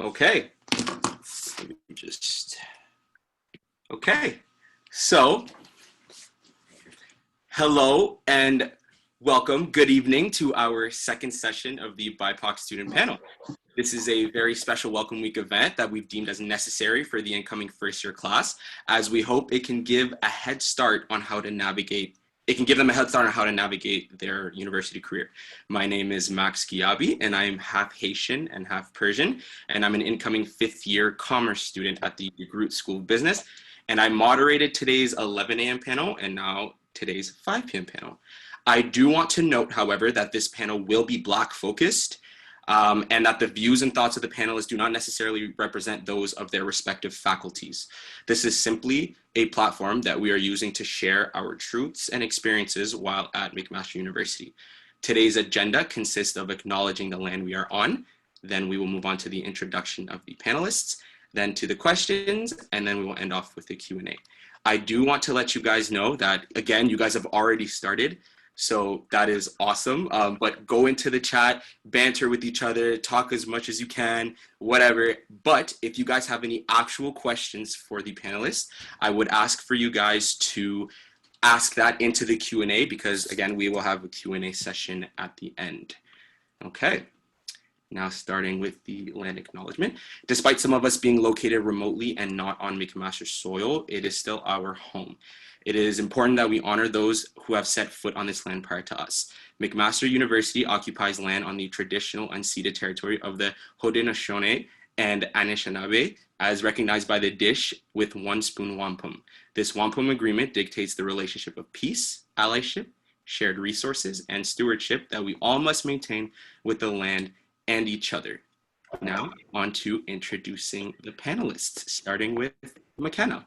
Okay. Let me okay. So, hello and welcome. Good evening to our second session of the BIPOC student panel. This is a very special Welcome Week event that we've deemed as necessary for the incoming first year class, as we hope it can give a head start on how to navigate their university career. My name is Max Ghiabi, and I am half Haitian and half Persian, and I'm an incoming fifth year commerce student at the Groot School of Business. And I moderated today's 11 a.m. panel and now today's 5 p.m. panel. I do want to note, however, that this panel will be Black focused, and that the views and thoughts of the panelists do not necessarily represent those of their respective faculties. This is simply a platform that we are using to share our truths and experiences while at McMaster University. Today's agenda consists of acknowledging the land we are on, then we will move on to the introduction of the panelists, then to the questions, and then we will end off with the Q&A. I do want to let you guys know that, again, you guys have already started, so that is awesome. But go into the chat, banter with each other, talk as much as you can, whatever. But if you guys have any actual questions for the panelists, I would ask for you guys to ask that into the Q&A because, again, we will have a Q&A session at the end. Okay. Now starting with the land acknowledgement. Despite some of us being located remotely and not on McMaster soil, it is still our home. It is important that we honor those who have set foot on this land prior to us. McMaster University occupies land on the traditional unceded territory of the Haudenosaunee and Anishinaabe, as recognized by the Dish with One Spoon Wampum. This wampum agreement dictates the relationship of peace, allyship, shared resources, and stewardship that we all must maintain with the land and each other. Now, on to introducing the panelists, starting with Makena.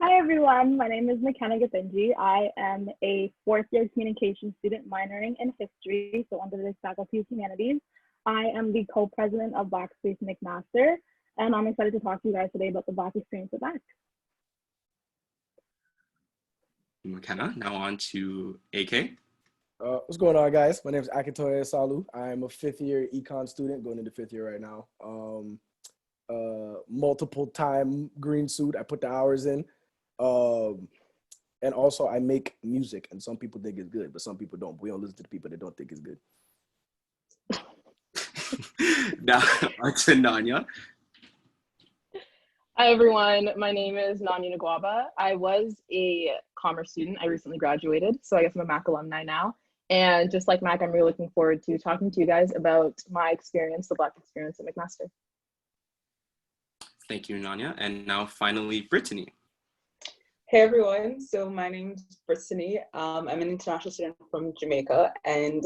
Hi everyone, my name is Makena Githinji. I am a fourth year communication student minoring in history, so under the Faculty of Humanities. I am the co-president of Black Space McMaster, and I'm excited to talk to you guys today about the Black experience at Mac. Makena, now on to AK. What's going on, guys? My name is Akintoye Asalu. I'm a fifth year econ student going into fifth year right now. Multiple time green suit. I put the hours in. And also I make music, and some people think it's good, but some people don't. We don't listen to the people that don't think it's good. Now on to Nonye. Hi everyone, my name is Nonye Ngwaba. I was a commerce student. I recently graduated, so I guess I'm a Mac alumni now. And just like Mac, I'm really looking forward to talking to you guys about my experience, the Black experience at McMaster. Thank you, Nonye. And now finally, Brittany. Hey everyone, so my name's Brittany. I'm an international student from Jamaica, and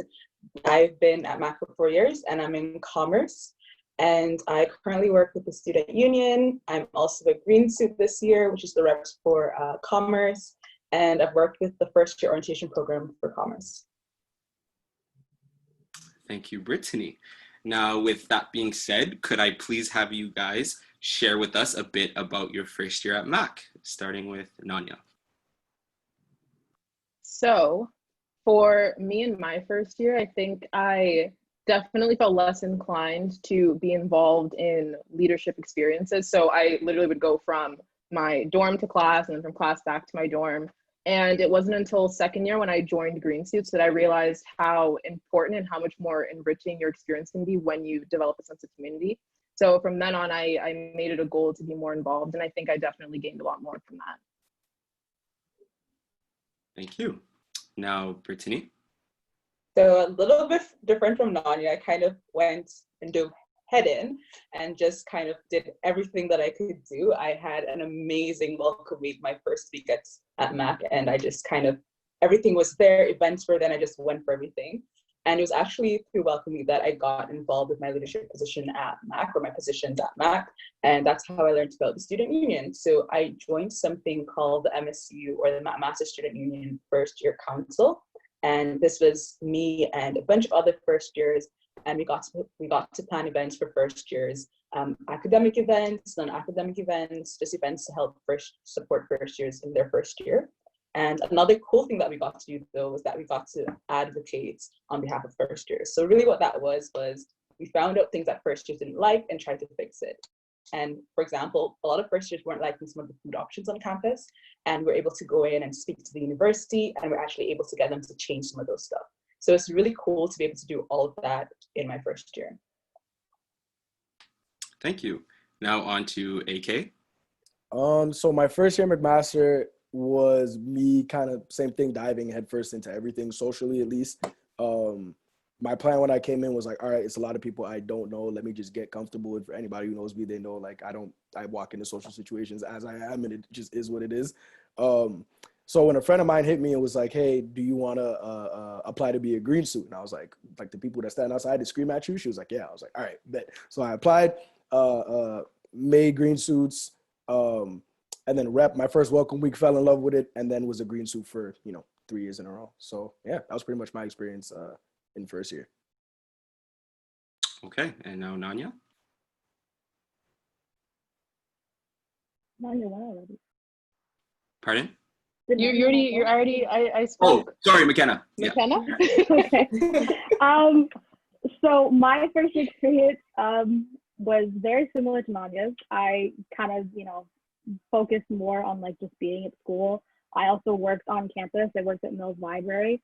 I've been at Mac for 4 years, and I'm in commerce. And I currently work with the student union. I'm also a green suit this year, which is the reps for commerce. And I've worked with the first year orientation program for commerce. Thank you, Brittany. Now, with that being said, could I please have you guys share with us a bit about your first year at Mac, starting with Nonye. So for me in my first year, I think I definitely felt less inclined to be involved in leadership experiences. So I literally would go from my dorm to class and then from class back to my dorm. And it wasn't until second year when I joined Green Suits that I realized how important and how much more enriching your experience can be when you develop a sense of community. So from then on, I made it a goal to be more involved, and I think I definitely gained a lot more from that. Thank you. Now, Brittany. So a little bit different from Nonye, I kind of went and dove head in and just kind of did everything that I could do. I had an amazing welcome week my first week at Mac, and I just kind of, everything was there, events were then, I just went for everything. And it was actually through Welcome Week that I got involved with my leadership position at Mac, or my positions at Mac, and that's how I learned about the student union. So I joined something called the MSU, or the McMaster Student Union First Year Council, and this was me and a bunch of other first years, and we got to plan events for first years, academic events, non-academic events, just events to help support first years in their first year. And another cool thing that we got to do, though, was that we got to advocate on behalf of first years. So really what that was We found out things that first years didn't like and tried to fix it. And for example, a lot of first years weren't liking some of the food options on campus, and we're able to go in and speak to the university, and we're actually able to get them to change some of those stuff. So it's really cool to be able to do all of that in my first year. Thank you. Now on to AK. So my first year McMaster was me kind of same thing, diving headfirst into everything socially, at least. My plan when I came in was like, all right, it's a lot of people I don't know. Let me just get comfortable. And for anybody who knows me, they know like I walk into social situations as I am, and it just is what it is. So when a friend of mine hit me and was like, hey, do you want to apply to be a green suit? And I was like the people that stand outside to scream at you. She was like, yeah. I was like, all right, bet. So I applied, made green suits, and then rep my first welcome week, fell in love with it, and then was a green suit for 3 years in a row. So yeah, that was pretty much my experience in first year. Okay, and now Nonye. Nonye went already. Pardon? You're already, I spoke. Oh, sorry, McKenna. McKenna? Okay. So my first experience was very similar to Nonye's. I kind of, focused more on like just being at school. I also worked on campus. I worked at Mills Library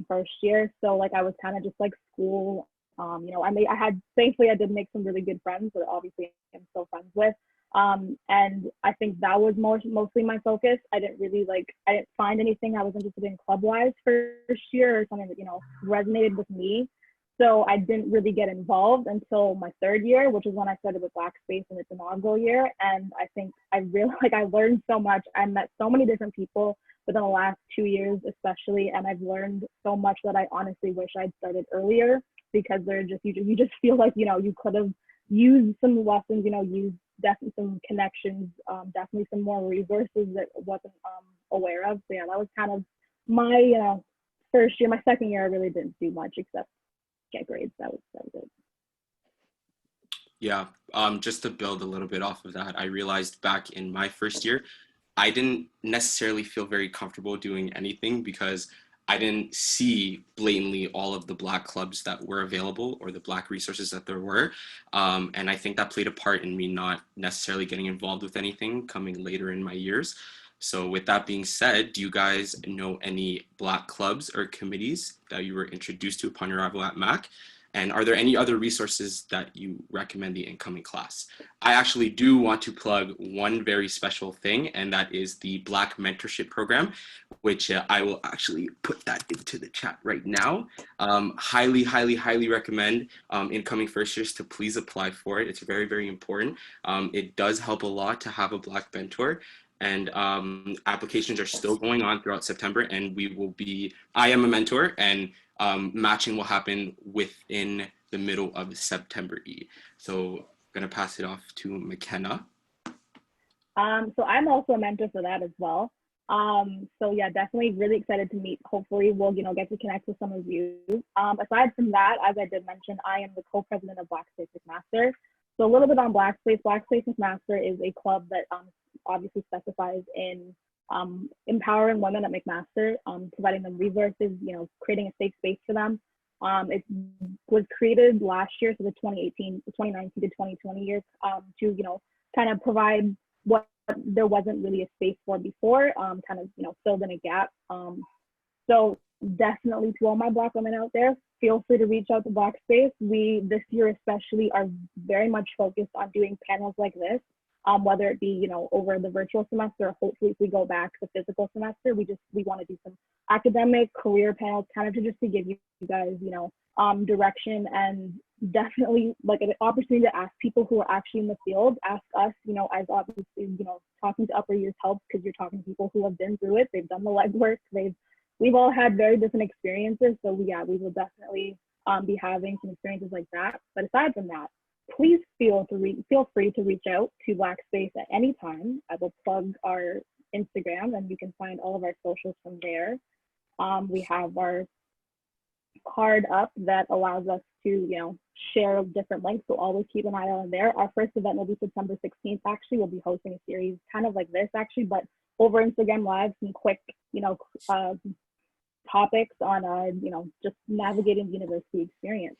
first year. So like I was kind of just like school. Thankfully I did make some really good friends that obviously I'm still friends with. And I think that was mostly my focus. I didn't find anything I was interested in club-wise first year or something that, resonated with me. So I didn't really get involved until my third year, which is when I started with Black Space in its inaugural year. And I think I learned so much. I met so many different people within the last 2 years, especially. And I've learned so much that I honestly wish I'd started earlier, because you just feel like, you could have used some lessons, used definitely some connections, definitely some more resources that I wasn't aware of. So yeah, that was kind of my, first year. My second year, I really didn't do much except get grades. That was it. Yeah, just to build a little bit off of that, I realized back in my first year, I didn't necessarily feel very comfortable doing anything because I didn't see blatantly all of the Black clubs that were available or the Black resources that there were. And I think that played a part in me not necessarily getting involved with anything coming later in my years. So with that being said, do you guys know any Black clubs or committees that you were introduced to upon your arrival at Mac? And are there any other resources that you recommend the incoming class? I actually do want to plug one very special thing, and that is the Black Mentorship Program, which I will actually put that into the chat right now. Highly, highly, highly recommend incoming first years to please apply for it. It's very, very important. It does help a lot to have a Black mentor. And applications are still going on throughout September, and I am a mentor, and matching will happen within the middle of September. So I'm gonna pass it off to McKenna. So I'm also a mentor for that as well. So yeah, definitely really excited to meet. Hopefully we'll, get to connect with some of you. Aside from that, as I did mention, I am the co-president of Black Space McMaster. So a little bit on Black Space. Black Space McMaster is a club that obviously specifies in empowering women at McMaster, providing them resources, creating a safe space for them. It was created last year, so the 2019 to 2020 year, to, kind of provide what there wasn't really a space for before, kind of, filled in a gap. So definitely to all my Black women out there, feel free to reach out to Black Space. We, this year especially, are very much focused on doing panels like this, whether it be, over the virtual semester, or hopefully if we go back to the physical semester, we want to do some academic career panels, kind of just to give you guys, direction, and definitely like an opportunity to ask people who are actually in the field, ask us, as obviously, talking to upper years helps, because you're talking to people who have been through it, they've done the legwork, we've all had very different experiences. So yeah, we will definitely be having some experiences like that. But aside from that, please feel free to reach out to Black Space at any time. I will plug our Instagram, and you can find all of our socials from there. We have our card up that allows us to, share different links. So always keep an eye on there. Our first event will be September 16th. Actually, we'll be hosting a series kind of like this, actually, but over Instagram Live, some quick, topics on, just navigating the university experience.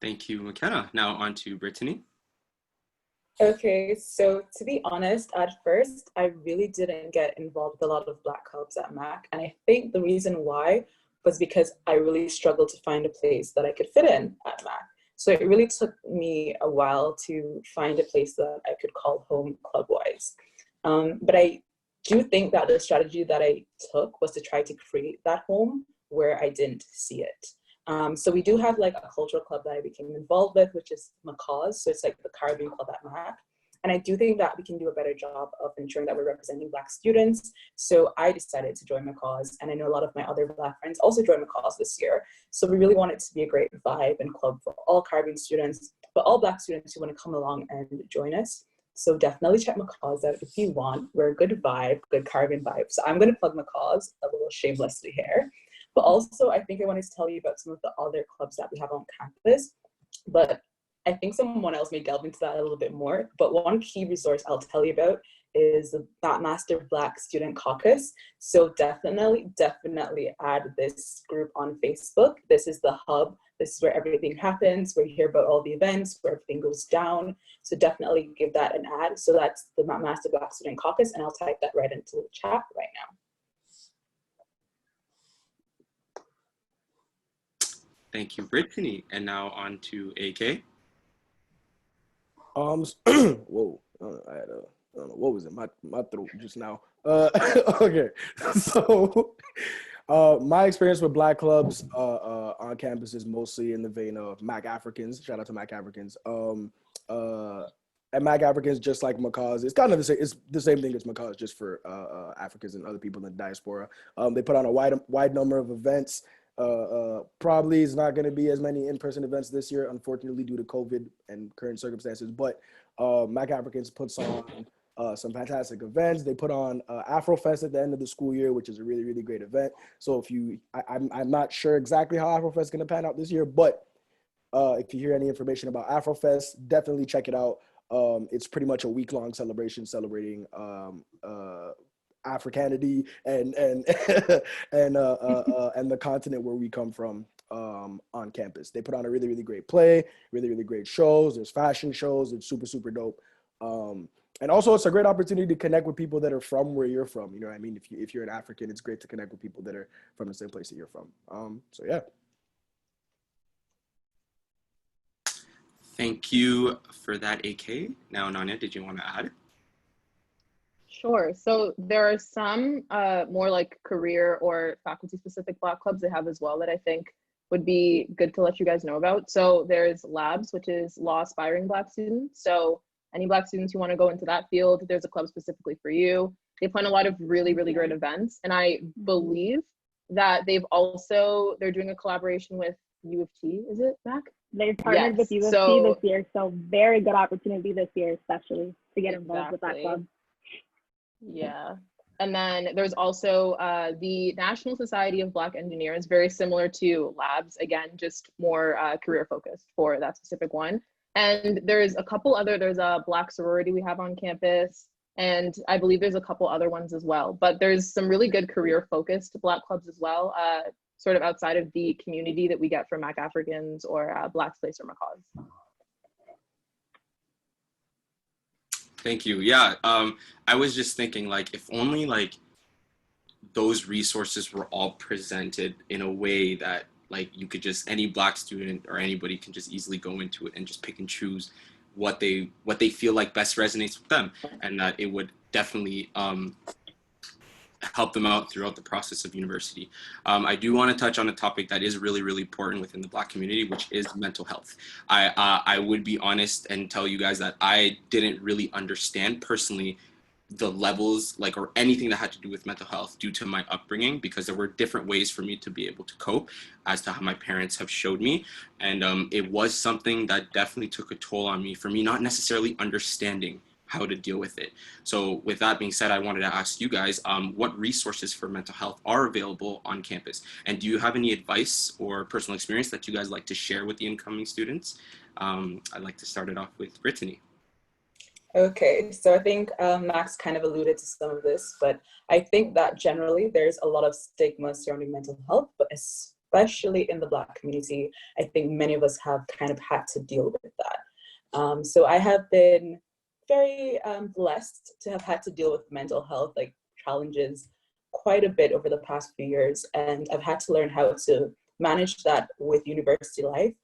Thank you, McKenna. Now on to Brittany. Okay, so to be honest, at first, I really didn't get involved with a lot of Black clubs at Mac. And I think the reason why was because I really struggled to find a place that I could fit in at Mac. So it really took me a while to find a place that I could call home club-wise. But I do think that the strategy that I took was to try to create that home where I didn't see it. So we do have like a cultural club that I became involved with, which is Macaws. So it's like the Caribbean club at Mac. And I do think that we can do a better job of ensuring that we're representing Black students. So I decided to join Macaws, and I know a lot of my other Black friends also joined Macaws this year. So we really want it to be a great vibe and club for all Caribbean students, but all Black students who want to come along and join us. So definitely check Macaws out if you want. We're a good vibe, good Caribbean vibe. So I'm going to plug Macaws a little shamelessly here. But also, I think I wanted to tell you about some of the other clubs that we have on campus. But I think someone else may delve into that a little bit more. But one key resource I'll tell you about is the McMaster Black Student Caucus. So definitely add this group on Facebook. This is the hub. This is where everything happens, where you hear about all the events, where everything goes down. So definitely give that an add. So that's the McMaster Black Student Caucus, and I'll type that right into the chat right now. Thank you, Brittany. And now on to AK. Whoa, I had a, I don't know what was in my throat just now. Okay, so my experience with Black clubs on campus is mostly in the vein of Mac Africans. Shout out to Mac Africans. And Mac Africans, just like Macaws, it's kind of the same. It's the same thing as Macaws, just for Africans and other people in the diaspora. They put on a wide number of events. Probably is not going to be as many in-person events this year, unfortunately, due to COVID and current circumstances. But Mac Africans puts on some fantastic events. They put on Afrofest at the end of the school year, which is a really, really great event. So if you, I'm not sure exactly how Afrofest is going to pan out this year, but if you hear any information about Afrofest, definitely check it out. It's pretty much a week-long celebration celebrating Africanity and and the continent where we come from on campus. They put on a really, really great play, really, really great shows. There's fashion shows. It's super, super dope. And also, it's a great opportunity to connect with people that are from where you're from. You know what I mean? If you're an African, it's great to connect with people that are from the same place that you're from. So yeah. Thank you for that, AK. Now, Nonye, did you want to add? Sure. So there are some more like career or faculty specific Black clubs they have as well that I think would be good to let you guys know about. So there's Labs, which is Law Aspiring Black Students. So any Black students who want to go into that field, there's a club specifically for you. They plan a lot of really, really great events. And I believe that they're doing a collaboration with U of T, is it, Mac? They've partnered with U of T this year. So very good opportunity this year, especially to get involved with that club. Yeah. And then there's also the National Society of Black Engineers, very similar to Labs, again, just more career focused for that specific one. And there's a Black sorority we have on campus, and I believe there's a couple other ones as well. But there's some really good career focused Black clubs as well, sort of outside of the community that we get from Mac Africans or Black Space or Macaws. Thank you. Yeah, I was just thinking, like, if only like those resources were all presented in a way that like you could just, any Black student or anybody can just easily go into it and just pick and choose what they feel like best resonates with them, and that it would definitely help them out throughout the process of university. I do want to touch on a topic that is really, really important within the Black community, which is mental health. I would be honest and tell you guys that I didn't really understand personally the levels, like, or anything that had to do with mental health due to my upbringing, because there were different ways for me to be able to cope as to how my parents have showed me. And it was something that definitely took a toll on me, for me not necessarily understanding how to deal with it. So with that being said, I wanted to ask you guys, what resources for mental health are available on campus? And do you have any advice or personal experience that you guys like to share with the incoming students? I'd like to start it off with Brittany. Okay, so I think Max kind of alluded to some of this, but I think that generally there's a lot of stigma surrounding mental health, but especially in the Black community, I think many of us have kind of had to deal with that. So I have been very blessed to have had to deal with mental health like challenges quite a bit over the past few years, and I've had to learn how to manage that with university life.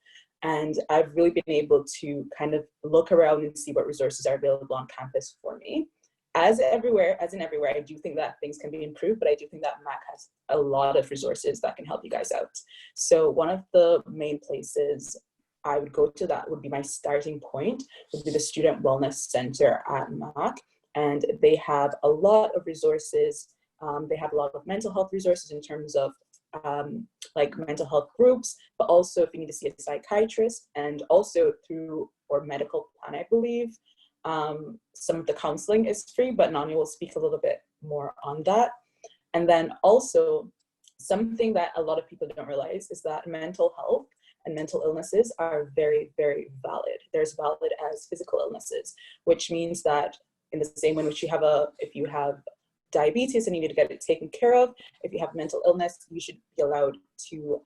And I've really been able to kind of look around and see what resources are available on campus for me. As in everywhere, I do think that things can be improved, but I do think that MAC has a lot of resources that can help you guys out. So one of the main places I would go to that would be my starting point, would be the Student Wellness Center at MAC. And they have a lot of resources. They have a lot of mental health resources in terms of like mental health groups, but also if you need to see a psychiatrist, and also through or medical plan, I believe. Some of the counseling is free, but Nonye will speak a little bit more on that. And then also something that a lot of people don't realize is that mental health and mental illnesses are very, very valid. They're as valid as physical illnesses, which means that in the same way in which if you have diabetes and you need to get it taken care of, if you have mental illness, you should be allowed to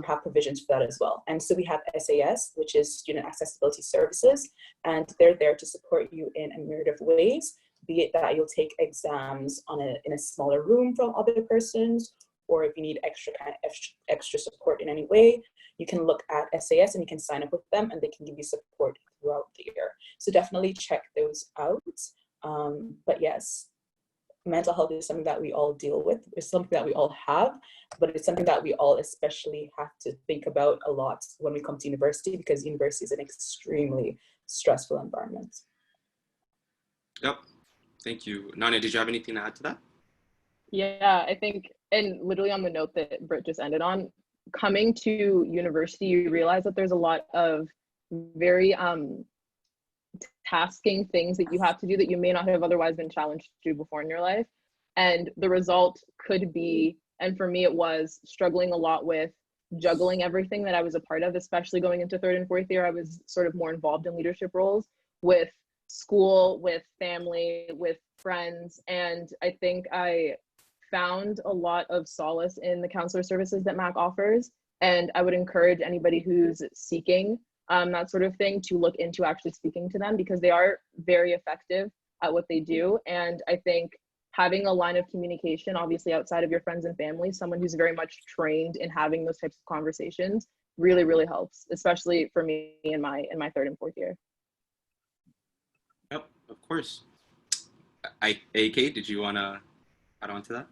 have provisions for that as well. And so we have SAS, which is Student Accessibility Services, and they're there to support you in a myriad of ways, be it that you'll take exams in a smaller room from other persons, or if you need extra support in any way, you can look at SAS and you can sign up with them and they can give you support throughout the year. So definitely check those out. But yes, mental health is something that we all deal with. It's something that we all have, but it's something that we all especially have to think about a lot when we come to university, because university is an extremely stressful environment. Yep. Thank you. Nonye, did you have anything to add to that? Yeah, I think, and literally on the note that Britt just ended on, coming to university, you realize that there's a lot of very tasking things that you have to do that you may not have otherwise been challenged to do before in your life. And the result could be, and for me it was, struggling a lot with juggling everything that I was a part of, especially going into third and fourth year. I was sort of more involved in leadership roles with school, with family, with friends. And I think I found a lot of solace in the counselor services that MAC offers. And I would encourage anybody who's seeking that sort of thing to look into actually speaking to them, because they are very effective at what they do. And I think having a line of communication, obviously outside of your friends and family, someone who's very much trained in having those types of conversations really, really helps, especially for me in my third and fourth year. Yep, of course. AK, did you want to add on to that?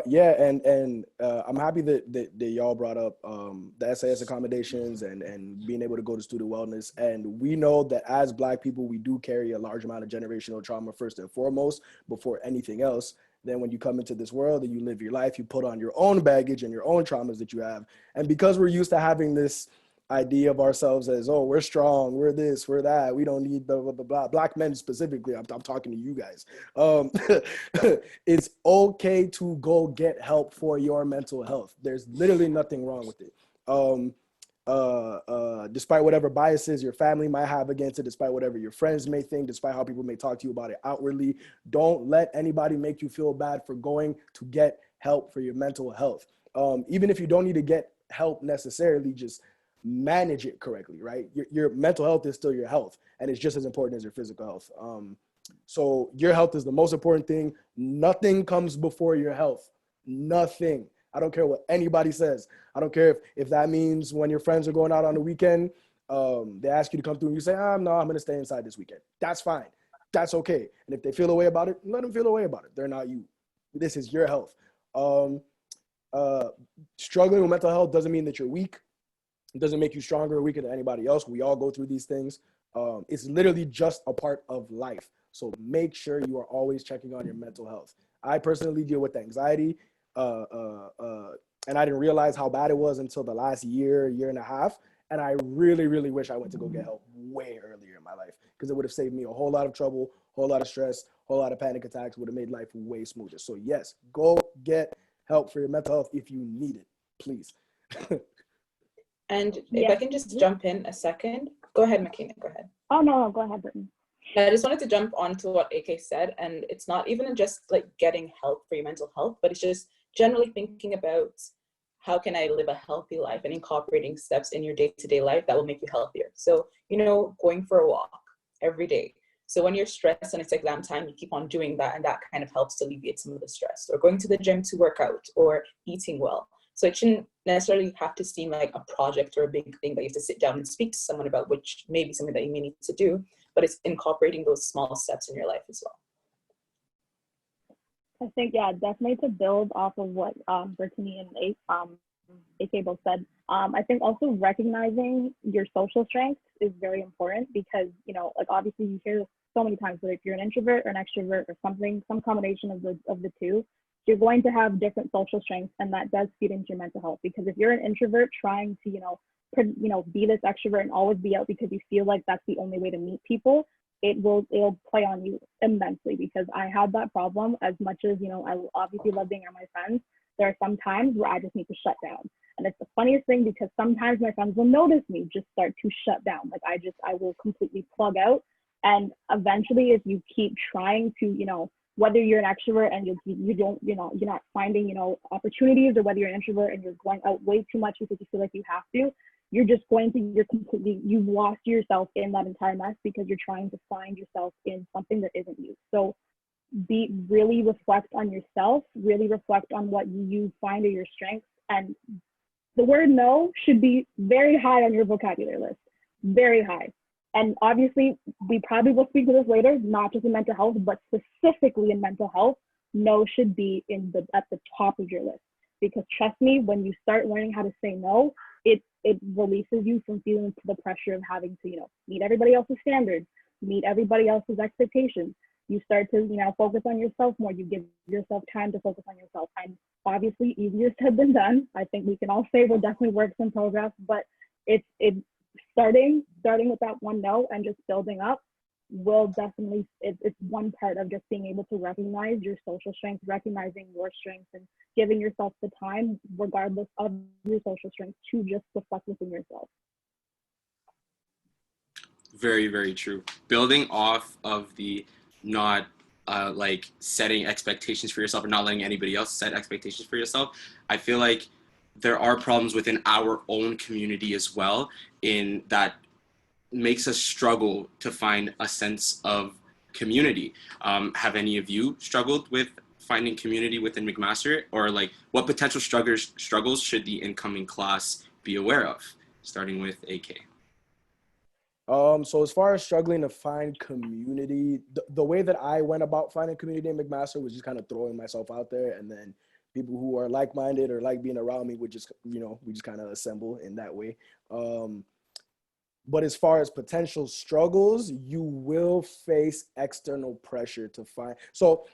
Yeah, and I'm happy that y'all brought up the SAS accommodations and being able to go to student wellness. And we know that as Black people, we do carry a large amount of generational trauma first and foremost before anything else. Then when you come into this world and you live your life, you put on your own baggage and your own traumas that you have. And because we're used to having this idea of ourselves as, oh, we're strong, we're this, we're that, we don't need blah, blah, blah, blah. Black men specifically, I'm talking to you guys. It's okay to go get help for your mental health. There's literally nothing wrong with it. Despite whatever biases your family might have against it, despite whatever your friends may think, despite how people may talk to you about it outwardly, don't let anybody make you feel bad for going to get help for your mental health. Even if you don't need to get help necessarily, just manage it correctly, right? Your mental health is still your health, and it's just as important as your physical health. So your health is the most important thing. Nothing comes before your health. Nothing. I don't care what anybody says. I don't care if that means when your friends are going out on the weekend, they ask you to come through and you say, no, I'm going to stay inside this weekend. That's fine. That's okay. And if they feel a way about it, let them feel a way about it. They're not you. This is your health. Struggling with mental health doesn't mean that you're weak. It doesn't make you stronger or weaker than anybody else. We all go through these things. It's literally just a part of life. So make sure you are always checking on your mental health. I personally deal with anxiety, and I didn't realize how bad it was until the last year and a half. And I really, really wish I went to go get help way earlier in my life, because it would have saved me a whole lot of trouble, a whole lot of stress, a whole lot of panic attacks, would have made life way smoother. So yes, go get help for your mental health if you need it, please. And if I can just jump in a second. Go ahead, Makena, go ahead. Oh, no, go ahead, Brittany. I just wanted to jump on to what AK said, and it's not even just like getting help for your mental health, but it's just generally thinking about how can I live a healthy life, and incorporating steps in your day-to-day life that will make you healthier. So, you know, going for a walk every day. So when you're stressed and it's exam time, you keep on doing that, and that kind of helps to alleviate some of the stress. Or going to the gym to work out, or eating well. So it shouldn't necessarily have to seem like a project or a big thing that you have to sit down and speak to someone about, which may be something that you may need to do, but it's incorporating those small steps in your life as well. I think, yeah, definitely to build off of what Brittany and AK both said. I think also recognizing your social strengths is very important, because, you know, like obviously you hear so many times that if you're an introvert or an extrovert or something, some combination of the two, you're going to have different social strengths, and that does feed into your mental health. Because if you're an introvert trying to, be this extrovert and always be out because you feel like that's the only way to meet people, it'll play on you immensely. Because I had that problem. As much as, you know, I obviously love being around my friends, there are some times where I just need to shut down. And it's the funniest thing, because sometimes my friends will notice me just start to shut down. Like I will completely plug out. And eventually, if you keep trying to, you know, whether you're an extrovert and you're not finding, opportunities, or whether you're an introvert and you're going out way too much because you feel like you have to, you've lost yourself in that entire mess, because you're trying to find yourself in something that isn't you. So really reflect on yourself, really reflect on what you find are your strengths. And the word no should be very high on your vocabulary list, very high. And obviously, we probably will speak to this later, not just in mental health, but specifically in mental health, no should be at the top of your list. Because trust me, when you start learning how to say no, it releases you from feeling the pressure of having to, meet everybody else's standards, meet everybody else's expectations. You start to, focus on yourself more. You give yourself time to focus on yourself. And obviously, easier said than done. I think we can all say we're definitely works in progress, but it's starting with that one no and just building up will definitely, it's one part of just being able to recognize your social strengths, recognizing your strengths, and giving yourself the time, regardless of your social strengths, to just reflect within yourself. Very, very true. Building off of the not setting expectations for yourself, or not letting anybody else set expectations for yourself, I feel like there are problems within our own community as well, in that makes us struggle to find a sense of community. Have any of you struggled with finding community within McMaster, or what potential struggles should the incoming class be aware of? Starting with AK. So as far as struggling to find community, the way that I went about finding community in McMaster was just kind of throwing myself out there, and then people who are like-minded or like being around me would just, we just kind of assemble in that way. But as far as potential struggles, you will face external pressure to find. So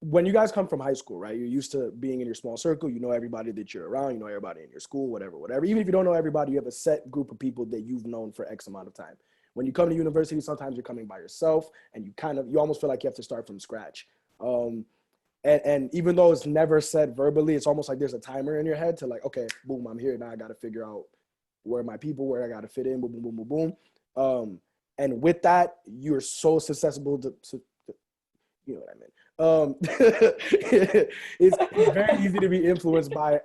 when you guys come from high school, right, you're used to being in your small circle. You know everybody that you're around. You know everybody in your school, whatever. Even if you don't know everybody, you have a set group of people that you've known for X amount of time. When you come to university, sometimes you're coming by yourself, and you almost feel like you have to start from scratch. And even though it's never said verbally, it's almost like there's a timer in your head to okay, boom, I'm here now. I got to figure out where my people, where I got to fit in, boom, boom, boom, boom, boom. And with that, you're so susceptible to you know what I mean. It's very easy to be influenced by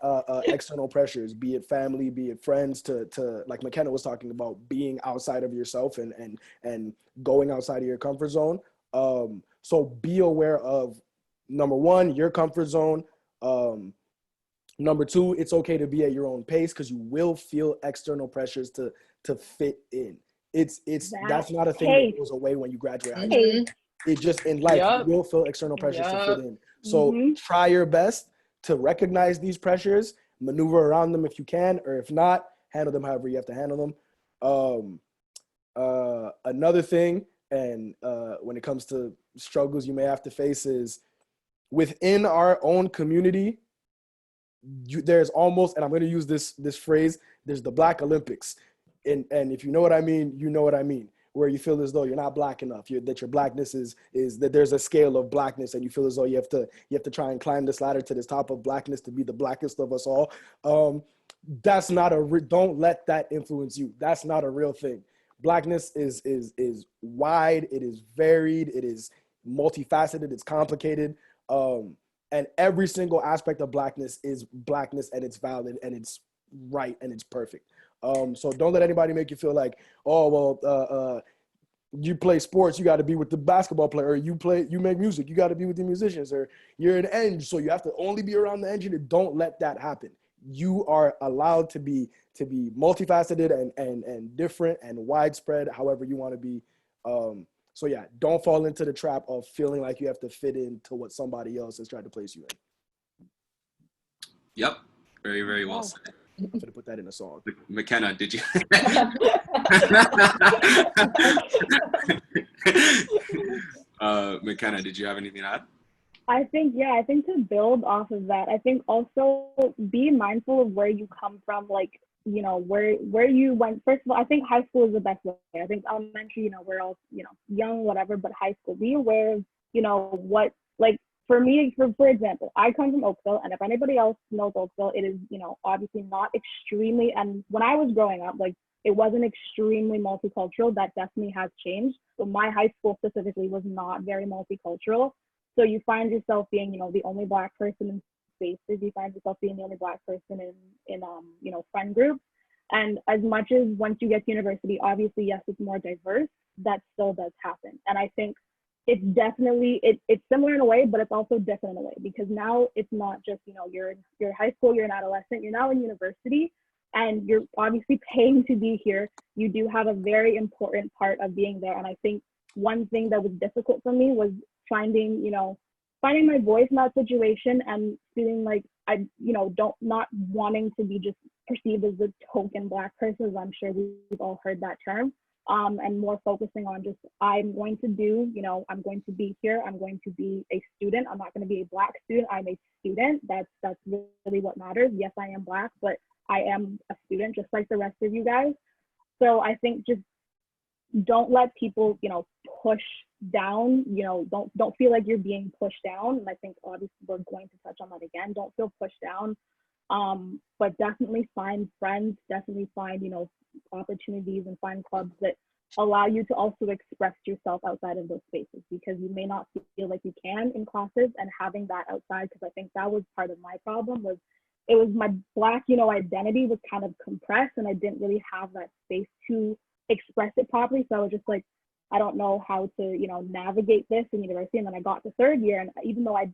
external pressures, be it family, be it friends, to like McKenna was talking about, being outside of yourself and going outside of your comfort zone. So be aware of, number one, your comfort zone. Number two, it's okay to be at your own pace, because you will feel external pressures to fit in. That's not a thing that goes away when you graduate high school. It just, in life, you will feel external pressures to fit in. So try your best to recognize these pressures, maneuver around them if you can, or if not, handle them however you have to handle them. Another thing, and when it comes to struggles you may have to face, is within our own community, there's almost, and I'm going to use this phrase, there's the Black Olympics. And if you know what I mean, you know what I mean. Where you feel as though you're not Black enough, that your Blackness is that there's a scale of Blackness, and you feel as though you have to try and climb this ladder to this top of Blackness to be the Blackest of us all. That's not don't let that influence you. That's not a real thing. Blackness is wide, it is varied, it is multifaceted, it's complicated. And every single aspect of blackness is blackness, and it's valid and it's right and it's perfect. So don't let anybody make you feel like, oh, well, you play sports, you got to be with the basketball player, or you make music, you got to be with the musicians, or you're an eng, so you have to only be around the engineer. Don't let that happen. You are allowed to be multifaceted and different and widespread, however you want to be. So yeah, don't fall into the trap of feeling like you have to fit into what somebody else has tried to place you in. Yep, very, very well said. I'm going to put that in a song. McKenna, did you? McKenna, did you have anything to add? I think to build off of that, I think also be mindful of where you come from, like, you know, where you went. First of all, I think high school is the best way. I think elementary, you know, we're all, you know, young, whatever, but high school, be aware of, you know, what, like, for me, for example, I come from Oakville, and if anybody else knows Oakville, it is, you know, obviously not extremely, and when I was growing up, like, it wasn't extremely multicultural. That definitely has changed. But my high school specifically was not very multicultural. So you find yourself being, you know, the only Black person in spaces. You find yourself being the only Black person in you know, friend groups. And as much as once you get to university, obviously, yes, it's more diverse, that still does happen. And I think it's definitely, it's similar in a way, but it's also different in a way, because now it's not just, you know, you're in high school, you're an adolescent, you're now in university, and you're obviously paying to be here. You do have a very important part of being there. And I think one thing that was difficult for me was finding my voice in that situation, and feeling like I, you know, not wanting to be just perceived as a token Black person, as I'm sure we've all heard that term, and more focusing on just, I'm going to be here, I'm going to be a student, I'm not going to be a Black student, I'm a student. That's really what matters. Yes, I am Black, but I am a student just like the rest of you guys. So I think just don't let people, you know, push down, you know, don't feel like you're being pushed down. And I think obviously we're going to touch on that again. Don't feel pushed down, but definitely find friends, definitely find, you know, opportunities, and find clubs that allow you to also express yourself outside of those spaces, because you may not feel like you can in classes, and having that outside, because I think that was part of my problem, was it was my Black, you know, identity was kind of compressed, and I didn't really have that space to express it properly. So I was just like, I don't know how to, you know, navigate this in university. And then I got to third year, and even though I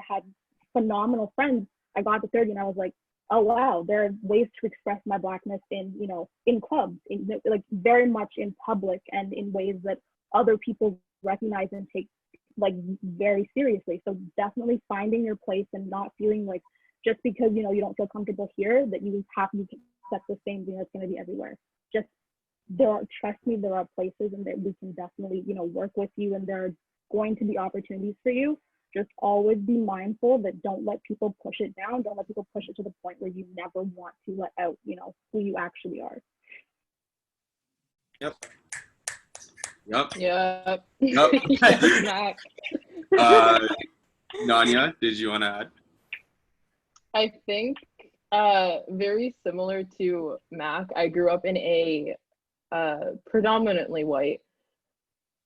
had phenomenal friends, I got to third year and I was like, oh wow, there are ways to express my Blackness in, you know, in clubs, in, like, very much in public, and in ways that other people recognize and take, like, very seriously. So definitely finding your place, and not feeling like just because, you know, you don't feel comfortable here, that you have to accept the same thing that's going to be everywhere. Just trust me, there are places, and that we can definitely, you know, work with you, and there are going to be opportunities for you. Just always be mindful that don't let people push it down. Don't let people push it to the point where you never want to let out, you know, who you actually are. Yep. Nonye, did you want to add? I think very similar to Mac, I grew up in a predominantly white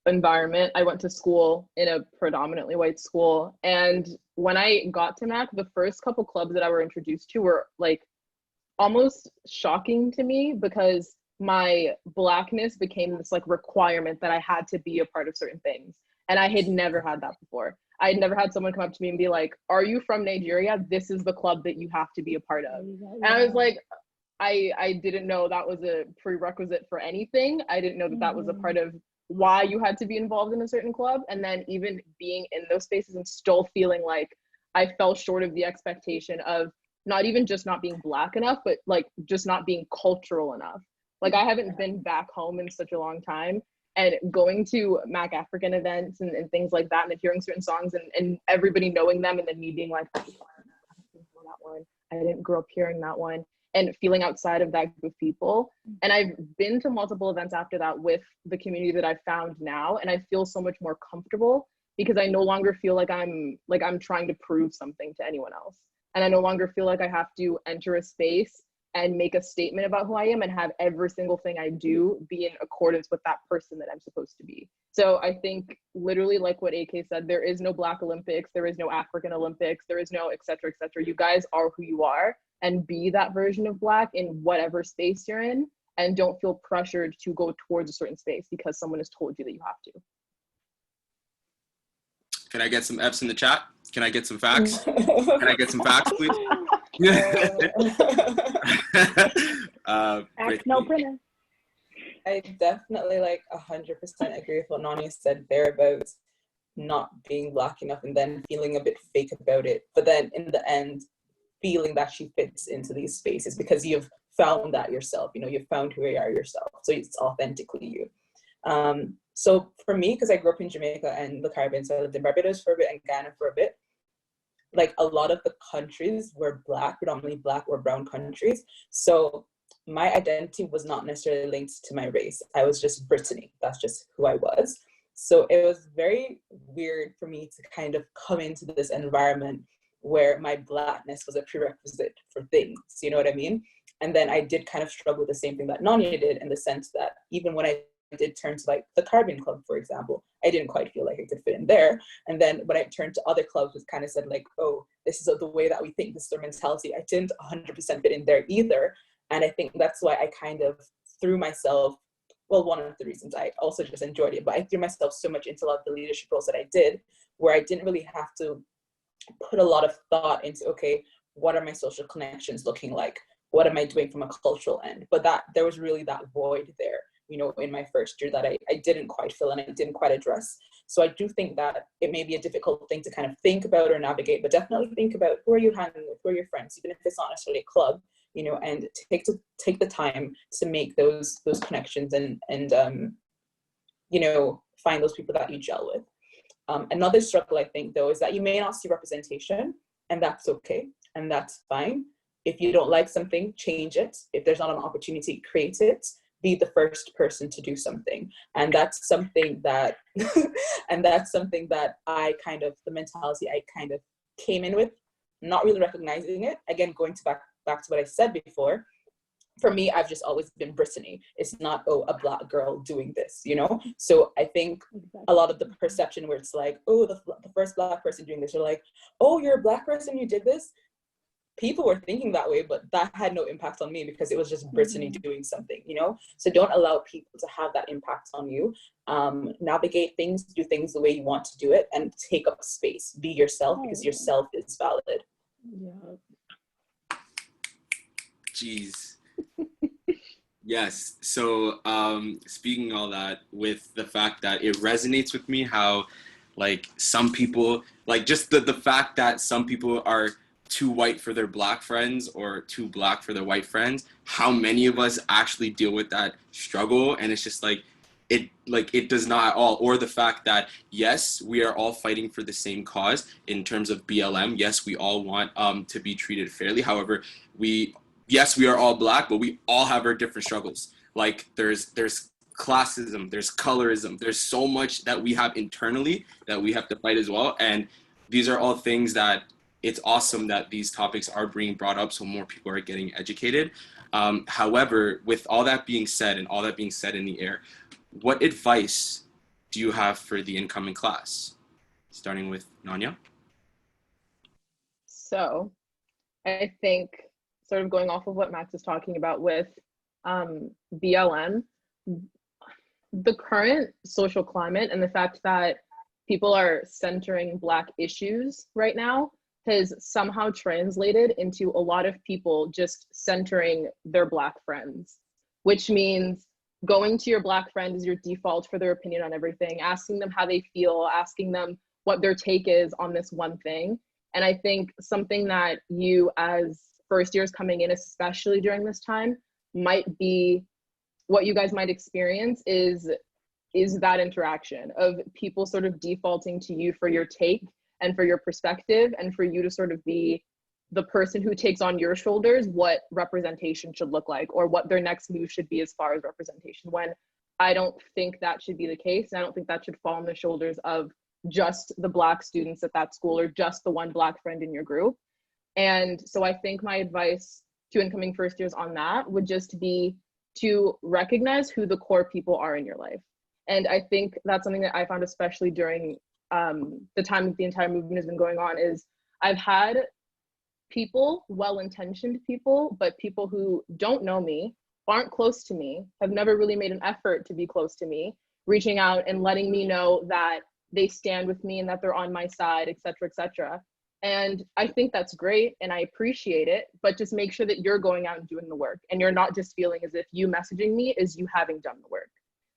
environment. I went to school in a predominantly white school, and when I got to Mac, the first couple clubs that I were introduced to were like almost shocking to me, because my Blackness became this like requirement that I had to be a part of certain things, and I had never had that before. I had never had someone come up to me and be like, are you from Nigeria? This is the club that you have to be a part of. And I was like, I didn't know that was a prerequisite for anything. I didn't know that that was a part of why you had to be involved in a certain club. And then even being in those spaces and still feeling like I fell short of the expectation of not even just not being Black enough, but like just not being cultural enough. Like, I haven't been back home in such a long time, and going to Mac African events and things like that, and then hearing certain songs and everybody knowing them, and then me being like, I don't know that one. I didn't grow up hearing that one, and feeling outside of that group of people. And I've been to multiple events after that with the community that I've found now, and I feel so much more comfortable, because I no longer feel like I'm trying to prove something to anyone else. And I no longer feel like I have to enter a space and make a statement about who I am and have every single thing I do be in accordance with that person that I'm supposed to be. So I think literally like what AK said, there is no Black Olympics, there is no African Olympics, there is no et cetera, et cetera. You guys are who you are, and be that version of Black in whatever space you're in, and don't feel pressured to go towards a certain space because someone has told you that you have to. Can I get some F's in the chat? Can I get some facts? Can I get some facts, please? Ask no printer. I definitely like 100% agree with what Nonye said there about not being Black enough and then feeling a bit fake about it. But then in the end, feeling that she fits into these spaces because you've found that yourself, you know, you've found who you are yourself. So it's authentically you. So for me, because I grew up in Jamaica and the Caribbean, so I lived in Barbados for a bit and Ghana for a bit, like a lot of the countries were Black, predominantly Black or brown countries. So my identity was not necessarily linked to my race. I was just Brittany. That's just who I was. So it was very weird for me to kind of come into this environment where my Blackness was a prerequisite for things, you know what I mean? And then I did kind of struggle with the same thing that Nonye did, in the sense that even when I did turn to like the Caribbean Club, for example, I didn't quite feel like I could fit in there. And then when I turned to other clubs, it kind of said like, oh, this is the way that we think, this is their mentality. I didn't 100% fit in there either. And I think that's why I kind of threw myself, well, one of the reasons, I also just enjoyed it, but I threw myself so much into a lot of the leadership roles that I did, where I didn't really have to put a lot of thought into, okay, what are my social connections looking like? What am I doing from a cultural end? But that there was really that void there, you know, in my first year that I didn't quite fill and I didn't quite address. So I do think that it may be a difficult thing to kind of think about or navigate, but definitely think about who are you hanging with, who are your friends, even if it's not necessarily a club, you know, and take the time to make those connections and you know, find those people that you gel with. Another struggle, I think, though, is that you may not see representation, and that's okay, and that's fine. If you don't like something, change it. If there's not an opportunity, create it. Be the first person to do something. And that's something that, and that's something that I kind of, the mentality I kind of came in with, not really recognizing it. Again, going to back to what I said before, for me, I've just always been Brittany. It's not, oh, a Black girl doing this, you know? So I think a lot of the perception where it's like, oh, the first Black person doing this, you're like, oh, you're a Black person, you did this? People were thinking that way, but that had no impact on me because it was just Brittany doing something, you know? So don't allow people to have that impact on you. Navigate things, do things the way you want to do it, and take up space. Be yourself because yourself is valid. Yeah. Jeez. Yes. So speaking all that, with the fact that it resonates with me how like some people, like just the fact that some people are too white for their Black friends or too Black for their white friends, how many of us actually deal with that struggle, and it's just like it does not at all. Or the fact that yes, we are all fighting for the same cause in terms of BLM. Yes, we all want to be treated fairly. However, yes, we are all Black, but we all have our different struggles. Like there's classism, there's colorism, there's so much that we have internally that we have to fight as well. And these are all things that it's awesome that these topics are being brought up so more people are getting educated. However, with all that being said and all that being said in the air, what advice do you have for the incoming class? Starting with Nonye. So I think, sort of going off of what Max is talking about with BLM, the current social climate and the fact that people are centering Black issues right now has somehow translated into a lot of people just centering their Black friends, which means going to your Black friend is your default for their opinion on everything, asking them how they feel, asking them what their take is on this one thing. And I think something that you as first years coming in, especially during this time, might be what you guys might experience is that interaction of people sort of defaulting to you for your take and for your perspective, and for you to sort of be the person who takes on your shoulders what representation should look like or what their next move should be as far as representation, when I don't think that should be the case. And I don't think that should fall on the shoulders of just the Black students at that school or just the one Black friend in your group. And so I think my advice to incoming first years on that would just be to recognize who the core people are in your life. And I think that's something that I found, especially during the time that the entire movement has been going on, is I've had people, well-intentioned people, but people who don't know me, aren't close to me, have never really made an effort to be close to me, reaching out and letting me know that they stand with me and that they're on my side, et cetera, et cetera. And I think that's great and I appreciate it, but just make sure that you're going out and doing the work and you're not just feeling as if you messaging me is you having done the work.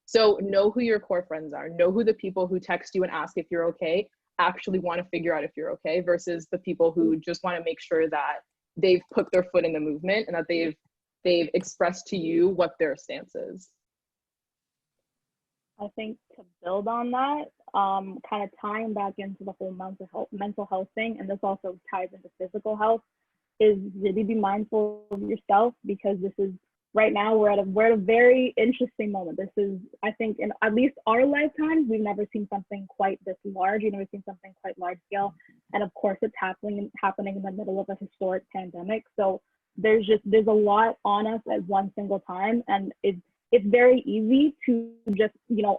So know who your core friends are, know who the people who text you and ask if you're okay actually want to figure out if you're okay, versus the people who just want to make sure that they've put their foot in the movement and that they've expressed to you what their stance is. I think to build on that, kind of tying back into the whole mental health thing, and this also ties into physical health, is really be mindful of yourself, because this is, right now we're at a very interesting moment. This is, I think, in at least our lifetimes, we've never seen something quite this large. We've never seen something quite large scale, and of course, it's happening in the middle of a historic pandemic. So there's a lot on us at one single time, and it's very easy to just,